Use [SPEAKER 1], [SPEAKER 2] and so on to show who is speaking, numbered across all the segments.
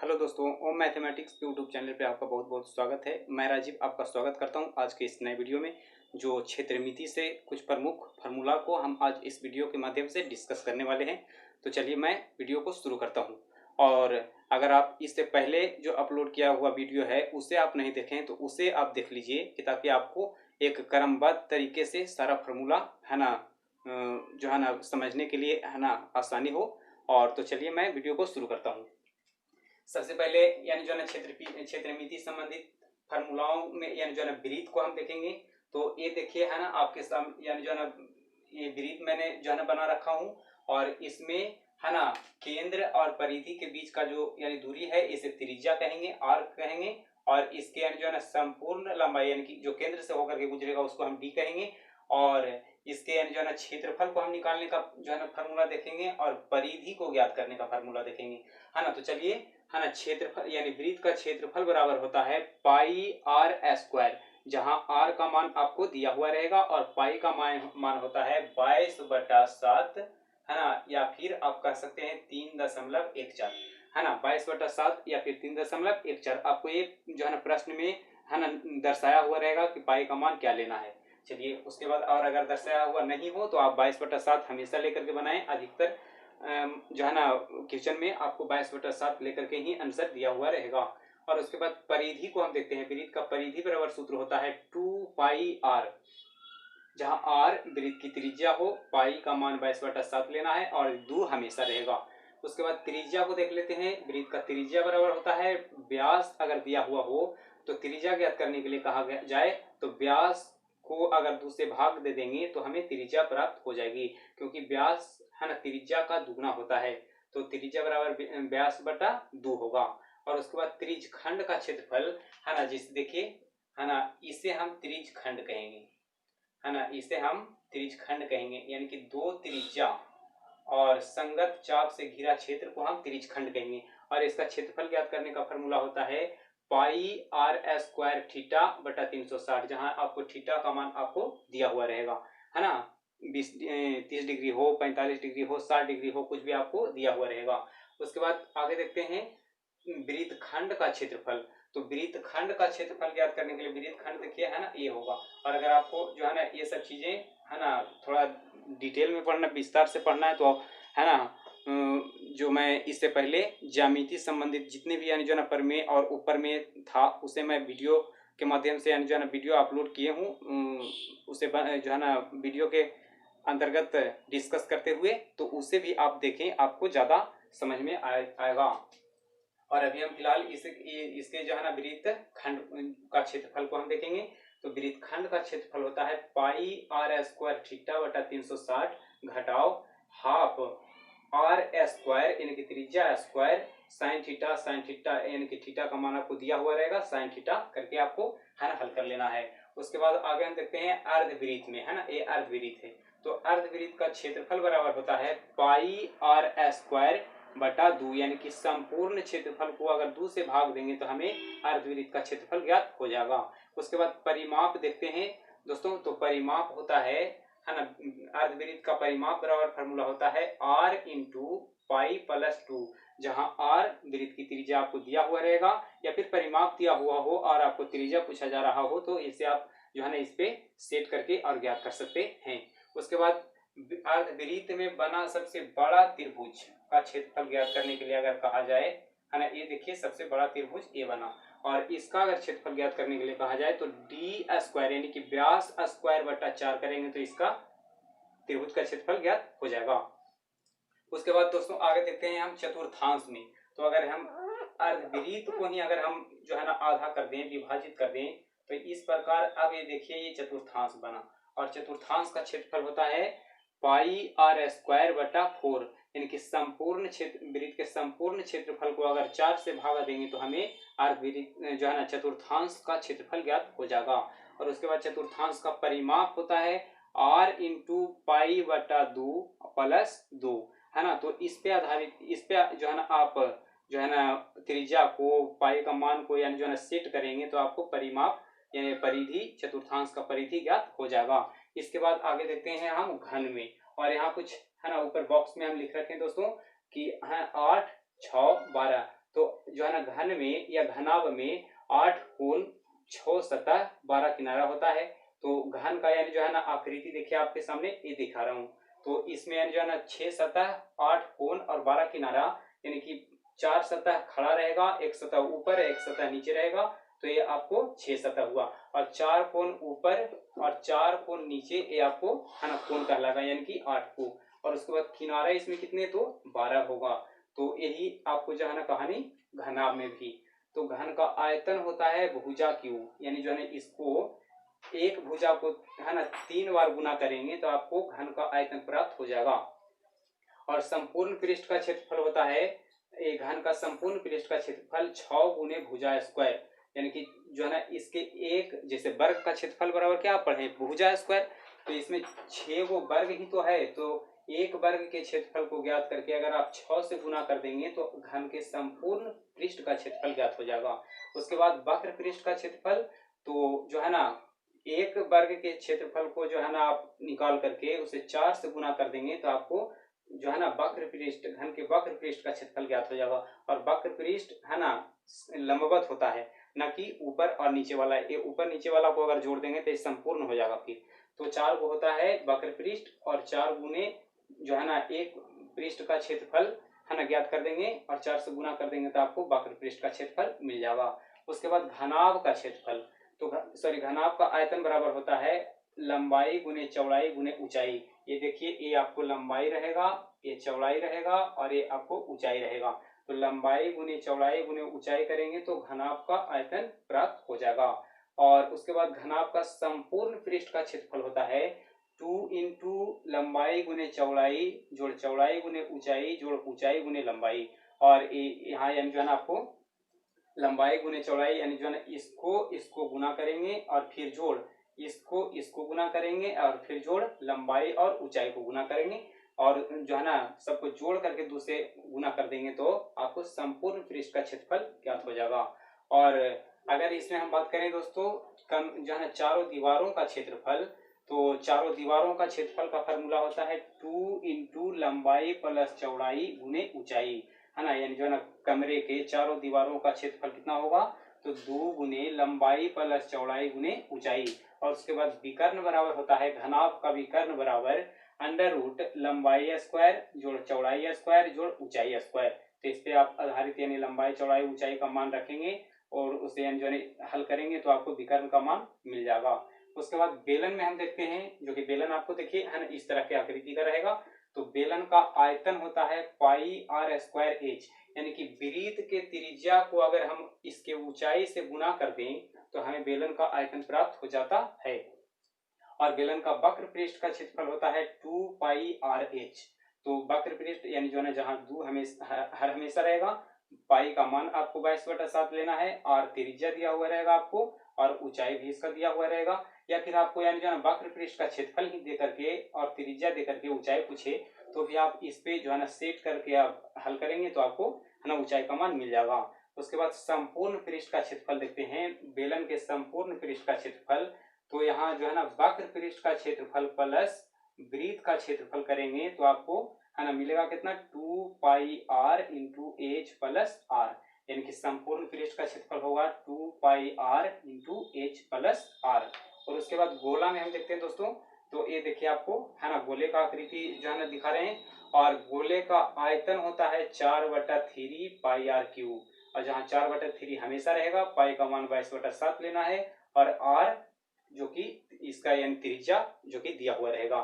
[SPEAKER 1] Hello दोस्तों, ओम mathematics YouTube channel पे आपका बहुत बहुत स्वागत है। मैं राजीव आपका स्वागत करता हूं आज के इस नए वीडियो में, जो क्षेत्रमिति से कुछ प्रमुख फार्मूला को हम आज इस वीडियो के माध्यम से डिस्कस करने वाले हैं। तो चलिए मैं वीडियो को शुरू करता हूं। और अगर आप इससे पहले जो अपलोड किया हुआ वीडियो है उसे आप नहीं देखें तो उसे आप देख लीजिए, कि ताकि आपको एक क्रमबद्ध तरीके से सारा फार्मूला है ना जो है ना समझने के लिए है ना आसानी हो। और तो चलिए मैं वीडियो को शुरू करता हूँ। सबसे पहले यानी जो है ना क्षेत्रमिति संबंधित फार्मूलाओं में यानी जो है ना वृत्त को हम देखेंगे। तो ये देखिए है ना आपके सामने, यानी जो है ना ये वृत्त मैंने जो है ना बना रखा हूँ। और इसमें है ना केंद्र और परिधि के बीच का जो यानी दूरी है इसे त्रिज्या कहेंगे, आर्क कहेंगे। और इसके यानी जो है ना संपूर्ण लंबाई यानी कि जो केंद्र से होकर के गुजरेगा उसको हम डी कहेंगे। और इसके यानी जो है ना क्षेत्रफल को हम निकालने का जो है ना फार्मूला देखेंगे, और परिधि को ज्ञात करने का फार्मूला देखेंगे, है ना। तो चलिए, है ना, क्षेत्रफल यानी वृत्त का क्षेत्रफल बराबर होता है पाई आर स्क्वायर, जहां आर का मान आपको दिया हुआ रहेगा और पाई का मान होता है 22/7, है ना, या फिर आप कह सकते हैं 3.14, है ना। 22/7 या फिर 3.14 आपको ये जो है ना प्रश्न में है ना दर्शाया हुआ रहेगा कि पाई का मान क्या लेना है। चलिए उसके बाद, और अगर दर्शाया हुआ नहीं हो तो आप 22/7 हमेशा लेकर के बनाएं। अधिकतर जो है ना क्वेश्चन में आपको 22/7 लेकर के ही आंसर दिया हुआ रहेगा। और उसके बाद परिधि को हम देखते हैं। वृत्त का परिधि बराबर सूत्र होता है 2πr, जहां r वृत्त की त्रिज्या हो, पाई का मान 22/7 लेना है और 2 हमेशा रहेगा। उसके बाद त्रिज्या को देख लेते हैं। वृत्त का त्रिज्या बराबर होता है व्यास, अगर दिया हुआ हो तो त्रिज्या ज्ञात करने के लिए कहा जाए तो व्यास को अगर 2 से भाग दे देंगे तो हमें त्रिज्या प्राप्त हो जाएगी, क्योंकि व्यास है ना त्रिज्या का दुगना होता है। तो त्रिज्या बराबर व्यास बटा 2 होगा। और उसके बाद त्रिज्यखंड का क्षेत्रफल, है ना, जिसे देखिए, है ना, इसे हम त्रिज्यखंड कहेंगे, है ना, इसे हम त्रिज्यखंड कहेंगे, यानी कि 2 त्रिज्या और संगत चाप से घिरा क्षेत्र को हम त्रिज्यखंड कहेंगे। और इसका क्षेत्रफल ज्ञात करने का फॉर्मूला होता है पाई आर स्क्वायर थीटा बटा 360, जहां आपको थीटा का मान आपको दिया हुआ रहेगा, है ना। 30 डिग्री हो, 45 डिग्री हो, 60 डिग्री हो, कुछ भी आपको दिया हुआ रहेगा। उसके बाद आगे देखते हैं वृत्तखंड का क्षेत्रफल। तो वृत्तखंड का क्षेत्रफल ज्ञात करने के लिए वृत्तखंड देखिए, है ना, ये होगा। और अगर आपको जो है ना ये सब चीजें, है ना, थोड़ा डिटेल में पढ़ना, विस्तार से पढ़ना है तो, है ना, जो मैं इससे पहले ज्यामिति संबंधित जितने भी यानी जो है ना प्रमेय और ऊपर में था उसे मैं वीडियो के माध्यम से यानी जो है ना वीडियो अपलोड किए हूँ, उसे जो है ना वीडियो के अंतर्गत डिस्कस करते हुए, तो उसे भी आप देखें, आपको ज्यादा समझ में आएगा। और अभी हम फिलहाल इसके जो है ना वृत्त खंड का क्षेत्रफल को हम देखेंगे। तो वृत्त खंड का क्षेत्रफल होता है पाई आर स्क्वायर थीटा बटा 360 घटाओ हाफ आर स्क्वायर यानी कि त्रिज्या स्क्वायर साइन थीटा यानी कि थीटा का मान आपको दिया हुआ रहेगा, साइन थीटा करके आपको है ना हल कर लेना है। उसके बाद आगे हम देखते हैं अर्धवृत्त में, है ना, ये अर्धवृत्त है। तो अर्धवृत्त का क्षेत्रफल बराबर होता है पाई आर स्क्वायर बटा 2, यानी कि संपूर्ण क्षेत्रफल को अगर 2 से भाग देंगे तो हमें अर्धवृत्त का क्षेत्रफल ज्ञात हो जाएगा। उसके बाद परिमाप देखते हैं दोस्तों। तो परिमाप होता है ना, अर्धवृत्त का परिमाप बराबर फॉर्मूला होता है r इंटू पाई प्लस 2, जहां r वृत्त की त्रिज्या आपको दिया हुआ रहेगा, या फिर परिमाप दिया हुआ हो और आपको त्रिज्या पूछा जा रहा हो तो इसे आप जो है ना इस पे सेट करके और ज्ञात कर सकते हैं। उसके बाद अर्धवृत्त में बना सबसे बड़ा त्रिभुज का क्षेत्रफल ज्ञात करने के लिए अगर कहा जाए, है ना, ये देखिए सबसे बड़ा त्रिभुज ये बना, और इसका अगर क्षेत्रफल ज्ञात करने के लिए कहा जाए तो डी स्क्वायर यानी कि व्यास स्क्वायर बटा 4 करेंगे तो इसका त्रिभुज का क्षेत्रफल ज्ञात हो जाएगा। उसके बाद दोस्तों आगे देखते हैं हम चतुर्थांश में। तो अगर हम अर्धवृत्त को ही अगर हम जो है ना आधा कर दें, विभाजित कर दें, तो इस प्रकार अब ये देखिए ये चतुर्थांश बना, और चतुर्थांश का क्षेत्रफल होता है पाई आर स्क्वायर बटा 4, यानी कि संपूर्ण क्षेत्र वृत्त के संपूर्ण क्षेत्रफल को अगर 4 से भागा देंगे तो हमें अर्धवृत्त जो है ना चतुर्थांश का क्षेत्रफल ज्ञात हो जाएगा। और उसके बाद चतुर्थांश का परिमाप होता है r इंटू पाई बटा 2 प्लस 2, है ना। तो इस पे आधारित, इस पे जो है ना आप जो है ना त्रिज्या को, पाई का मान को यानी जो है ना सेट करेंगे तो आपको परिमाप यानी परिधि, चतुर्थांश का परिधि ज्ञात हो जाएगा। इसके बाद आगे देखते हैं हम घन में। और यहाँ कुछ है ना ऊपर बॉक्स में हम लिख रखे हैं दोस्तों कि है 8, 6, 12, तो जो है ना घन में या घनाभ में 8 कोण 6 सतह 12 किनारा होता है। तो घन का यानी जो है ना आकृति देखिए आपके सामने ये दिखा रहा हूँ। तो इसमें यानी जो है ना 6 सतह 8 कोण और 12 किनारा, यानी कि 4 सतह खड़ा रहेगा, एक सतह ऊपर एक सतह नीचे रहेगा, तो ये आपको 6 सतह हुआ। और 4 कोण ऊपर और 4 कोण नीचे, ये आपको है ना कोण कहलाएगा, यानी कि 8 को। और उसके बाद किनारा इसमें कितने, तो 12 होगा। तो यही आपको जो है ना कहानी घनाभ में भी। तो घन का आयतन होता है भुजा क्यू, यानी जो है ना इसको एक भुजा को है ना 3 बार गुना करेंगे तो आपको घन का आयतन प्राप्त हो जाएगा। और संपूर्ण पृष्ठ का क्षेत्रफल होता है, एक घन का संपूर्ण पृष्ठ का क्षेत्रफल 6 गुने भुजा स्क्वायर, यानी कि जो है ना इसके एक, जैसे वर्ग का क्षेत्रफल बराबर क्या पढ़े, भुजा स्क्वायर। तो इसमें 6 वो वर्ग ही तो है, तो एक वर्ग के क्षेत्रफल को ज्ञात करके अगर आप 6 से गुना कर देंगे तो घन के संपूर्ण पृष्ठ का क्षेत्रफल ज्ञात हो जाएगा। उसके बाद वक्र पृष्ठ का क्षेत्रफल, तो जो है ना एक वर्ग के क्षेत्रफल को जो है ना आप निकाल करके उसे 4 से गुना कर देंगे तो आपको जो है ना वक्र पृष्ठ, घन के वक्र पृष्ठ का क्षेत्रफल ज्ञात हो जाएगा। और वक्र पृष्ठ है ना लंबवत होता है, न कि ऊपर और नीचे वाला। ये ऊपर नीचे वाला को अगर जोड़ देंगे तो ये संपूर्ण हो जाएगा फिर। तो 4 को होता है वक्र पृष्ठ, और 4 गुने जो है ना एक पृष्ठ का क्षेत्रफल है ना ज्ञात कर देंगे, और 4 से गुना कर देंगे तो आपको वक्र पृष्ठ का क्षेत्रफल मिल जाएगा। उसके बाद घनाभ का क्षेत्रफल, तो घनाभ का आयतन बराबर होता है लंबाई गुने चौड़ाई गुने ऊंचाई। ये देखिए, ये आपको लंबाई रहेगा, ये चौड़ाई रहेगा, और ये आपको ऊंचाई रहेगा। तो लंबाई गुने चौड़ाई गुने ऊंचाई करेंगे तो घनाभ का आयतन प्राप्त हो जाएगा। और उसके बाद घनाभ का संपूर्ण पृष्ठ का क्षेत्रफल होता है 2 इंटू लंबाई गुने चौड़ाई जोड़ चौड़ाई गुने ऊंचाई जोड़ ऊंचाई गुने लंबाई। और यहाँ यानी जो है ना आपको लंबाई गुने चौड़ाई, यानी जो है ना इसको गुना करेंगे और फिर जोड़ इसको गुना करेंगे और फिर जोड़ लंबाई और ऊंचाई को गुना करेंगे, और जो है ना सबको जोड़ करके दूसरे गुना कर देंगे तो आपको संपूर्ण पृष्ठ का क्षेत्रफल ज्ञात हो जाएगा। और अगर इसमें हम बात करें दोस्तों कम जो है ना चारों दीवारों का क्षेत्रफल, तो चारों दीवारों का क्षेत्रफल का फॉर्मूला होता है 2 इंटू लंबाई प्लस चौड़ाई गुने ऊंचाई, है ना। यानी जो है ना कमरे के चारों दीवारों का क्षेत्रफल कितना होगा, तो 2 गुने लंबाई प्लस चौड़ाई गुने ऊंचाई। और उसके बाद विकर्ण बराबर होता है, घनाभ का विकर्ण बराबर अंडर रूट लंबाई स्क्वायर जोड़ चौड़ाई स्क्वायर जोड़ ऊंचाई स्क्वायर। तो इस पे आप आधारित यानी लंबाई चौड़ाई ऊंचाई का मान रखेंगे और उसे यानी जो है हल करेंगे तो आपको विकर्ण का मान मिल जाएगा। उसके बाद बेलन में हम देखते हैं, जो कि बेलन आपको देखिए है ना इस तरह की आकृति का रहेगा। तो बेलन का आयतन होता है पाई आर स्क्वायर एच, यानी कि वृत्त के त्रिज्या को अगर हम इसके ऊंचाई से गुना कर दें तो हमें बेलन का आयतन प्राप्त हो जाता है। और बेलन का वक्र पृष्ठ का क्षेत्रफल होता है 2 पाई आर एच। तो वक्र पृष्ठ यानी जो है जहां दू हर हमेशा रहेगा, पाई का मान आपको 22/7 लेना है, और त्रिज्या दिया हुआ रहेगा आपको, और ऊंचाई भी इसका दिया हुआ रहेगा। या फिर आपको यानी जो है वक्र पृष्ठ का क्षेत्रफल ही दे करके और त्रिज्या दे करके ऊंचाई पूछे तो भी आप इस पे जो है ना सेट करके आप हल करेंगे तो आपको है ना ऊंचाई का मान मिल जाएगा। उसके बाद संपूर्ण पृष्ठ का क्षेत्रफल देखते हैं, बेलन के संपूर्ण पृष्ठ का क्षेत्रफल। तो यहाँ जो है ना वक्र पृष्ठ का क्षेत्रफल प्लस वृत्त का क्षेत्रफल करेंगे तो आपको है ना मिलेगा कितना, 2 pi R into H plus R, यानी कि संपूर्ण पृष्ठ का क्षेत्रफल होगा 2 pi R into H plus R. और उसके बाद गोला में हम देखते हैं दोस्तों, तो ये देखिए आपको है ना गोले का आकृति जो है ना दिखा रहे हैं, और गोले का आयतन होता है 4/3 पाई आर क्यूब। और जहाँ 4/3 हमेशा रहेगा, पाई का मान 22/7 लेना है, और आर जो कि इसका यानी त्रिज्या जो कि दिया हुआ रहेगा।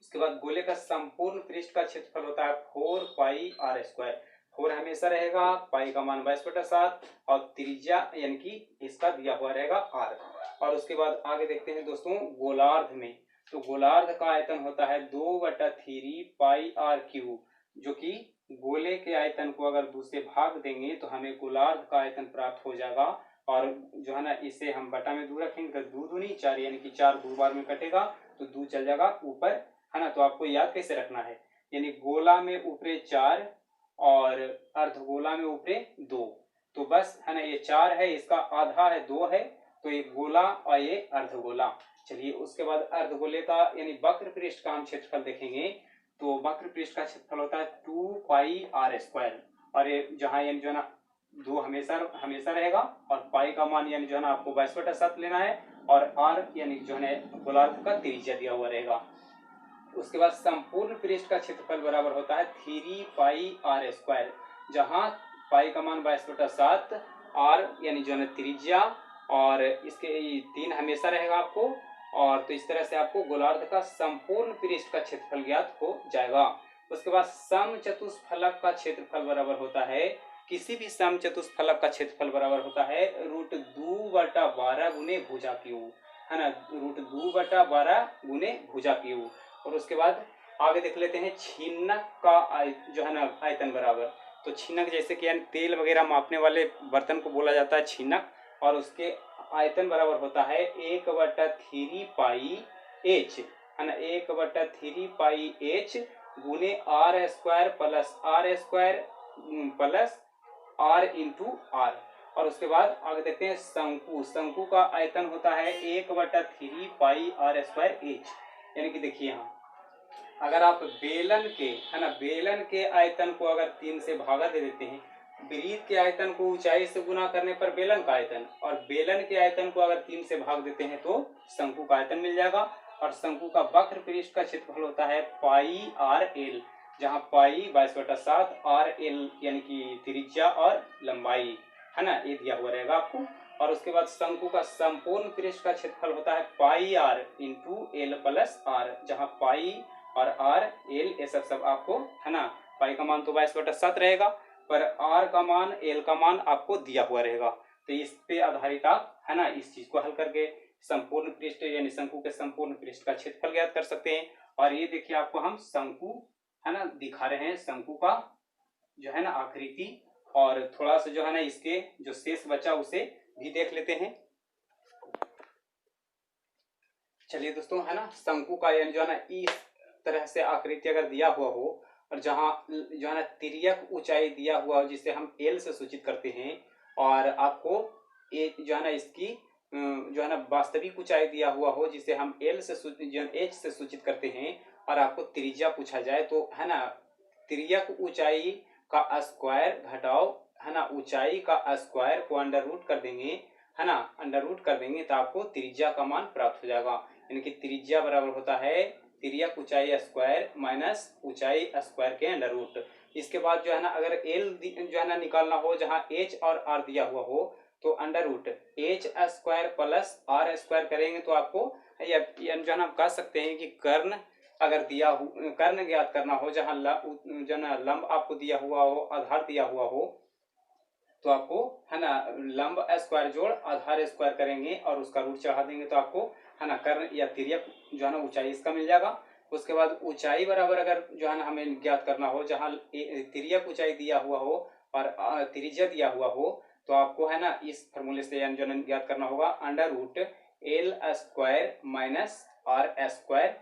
[SPEAKER 1] उसके बाद गोले का संपूर्ण पृष्ठ का क्षेत्रफल होता है 4 पाई आर स्क्वायर। 4 हमेशा रहेगा, पाई का मान 22/7, और त्रिज्या यानी कि इसका दिया हुआ रहेगा आर। और उसके बाद आगे देखते हैं दोस्तों गोलार्ध में। तो गोलार्ध का आयतन होता है 2/3 पाई आर क्यूब, जो कि गोले के आयतन को अगर 2 से भाग देंगे तो हमें गोलार्ध का आयतन प्राप्त हो जाएगा। और जो है ना इसे हम बटा में 2 रखेंगे तो 2 दूनी 4, यानी कि 4 2 बार में कटेगा तो 2 चल जाएगा ऊपर, है ना। तो आपको याद कैसे रखना है, यानी गोला में ऊपरे 4 और अर्धगोला में ऊपरे 2। तो बस है ना ये 4 है, इसका आधा है 2 है, तो ये गोला और ये अर्धगोला। चलिए उसके बाद अर्धगोले का यानी वक्र पृष्ठ का हम क्षेत्रफल देखेंगे। तो वक्र पृष्ठ का क्षेत्रफल होता है 2 पाई आर स्क्वायर। और ये जहाँ यानी जो है ना 2 हमेशा हमेशा रहेगा, और पाई का मान यानी जो है ना आपको 22/7 लेना है, और आर यानी जो है गोलार्ध का त्रिज्या दिया हुआ रहेगा। उसके बाद संपूर्ण पृष्ठ का क्षेत्रफल बराबर होता है 3πr², जहाँ पाई का मान 22/7, आर यानी जो है त्रिज्या, और इसके 3 हमेशा रहेगा आपको, और तो इस तरह से आपको गोलार्ध का संपूर्ण पृष्ठ का क्षेत्रफल ज्ञात हो जाएगा। उसके बाद समचतुष्फलक का क्षेत्रफल बराबर होता है, किसी भी समचतुष्फलक का क्षेत्रफल बराबर होता है √2/12 गुने भुजा क्यू, है ना, √2/12 गुने भुजा क्यू। और उसके बाद आगे देख लेते हैं छीनक का जो है ना आयतन बराबर। तो छीनक जैसे कि तेल वगैरह मापने वाले बर्तन को बोला जाता है छीनक, और उसके आयतन बराबर होता है 1/3πh, है ना, 1/3πh गुने r² plus r into are. और उसके बाद आगे देखते हैं शंकु। शंकु का आयतन होता है 1/3πr²h, यानी कि देखिए यहाँ अगर आप बेलन के, है ना, बेलन के आयतन को अगर 3 से भागा दे देते हैं, वृत्त के आयतन को ऊंचाई से गुना करने पर बेलन का आयतन, और बेलन के आयतन को अगर 3 से भाग देते हैं तो शंकु का आयतन मिल जाएगा। और शंकु का वक्र पृष्ठ का क्षेत्रफल होता है πrl, जहाँ पाई 22/7, rl यानी कि त्रिज्या और लंबाई, है ना, ये दिया हुआ रहेगा आपको। और उसके बाद शंकु का संपूर्ण पृष्ठ का क्षेत्रफल होता है πr into l plus r, जहाँ पाई और r l ये सब आपको, है ना, पाई का मान तो 22/7 रहेगा, पर r का मान l का मान आपको दिया हुआ रहेगा। तो इस पे आधारित आप, है ना, इस चीज को हल करके संपूर्ण पृष्ठ यानी शंकु के संपूर्ण पृष्ठ का क्षेत्रफल ज्ञात कर सकते हैं। और ये देखिए आपको हम शंकु, है ना, दिखा रहे हैं शंकु का जो है ना आकृति, और थोड़ा सा जो है ना इसके जो शेष बचा उसे भी देख लेते हैं। चलिए दोस्तों, है ना, शंकु का यानी जो है ना इस तरह से आकृति अगर दिया हुआ हो, और जहाँ जो है ना तिर्यक ऊंचाई दिया हुआ हो जिसे हम एल से सूचित करते हैं, और आपको जो है ना इसकी जो है ना वास्तविक ऊंचाई दिया हुआ हो जिसे हम एल से एच से सूचित करते हैं, और आपको त्रिज्या पूछा जाए, तो है ना तिर्यक ऊंचाई का स्क्वायर घटाओ, है ना, ऊंचाई का स्क्वायर को अंडर रूट कर देंगे, है ना, अंडर रूट कर देंगे तो आपको त्रिज्या का मान प्राप्त हो जाएगा। यानी कि त्रिज्या बराबर होता है तिर्यक ऊंचाई स्क्वायर माइनस ऊंचाई स्क्वायर के अंडर रूट। इसके बाद जो है ना अगर एल जो है ना निकालना हो जहाँ एच और आर दिया हुआ हो, तो under root h² plus r² करेंगे तो आपको या जो है ना कह सकते हैं कि कर्ण अगर दिया हो, कर्ण ज्ञात करना हो जहाँ जो ना लंब आपको दिया हुआ हो, आधार दिया हुआ हो, तो आपको, है ना, लंब स्क्वायर जोड़ आधार स्क्वायर करेंगे और उसका रूट चढ़ा देंगे तो आपको, है ना, कर्ण या तिर्यक जो है ना ऊंचाई इसका मिल जाएगा। उसके बाद ऊंचाई बराबर अगर जो है ना हमें ज्ञात करना हो जहाँ तिर्यक ऊंचाई दिया हुआ हो और त्रिज्या दिया हुआ हो, तो आपको, है ना, इस फॉर्मूले से जो है ज्ञात करना होगा under root l² minus r²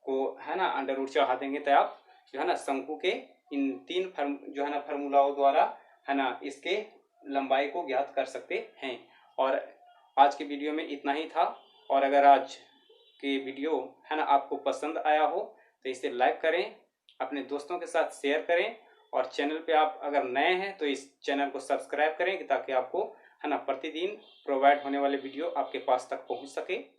[SPEAKER 1] को, है ना, अंडर रूट चढ़ा देंगे तो आप जो है ना शंकु के इन 3 जो है ना फार्मूलाओं द्वारा, है ना, इसके लंबाई को ज्ञात कर सकते हैं। और आज के वीडियो में इतना ही था, और अगर आज के वीडियो, है ना, आपको पसंद आया हो तो इसे लाइक करें, अपने दोस्तों के साथ शेयर करें, और चैनल पे आप अगर नए हैं तो इस चैनल को सब्सक्राइब करें ताकि आपको, है ना, प्रतिदिन प्रोवाइड होने वाले वीडियो आपके पास तक पहुंच सके।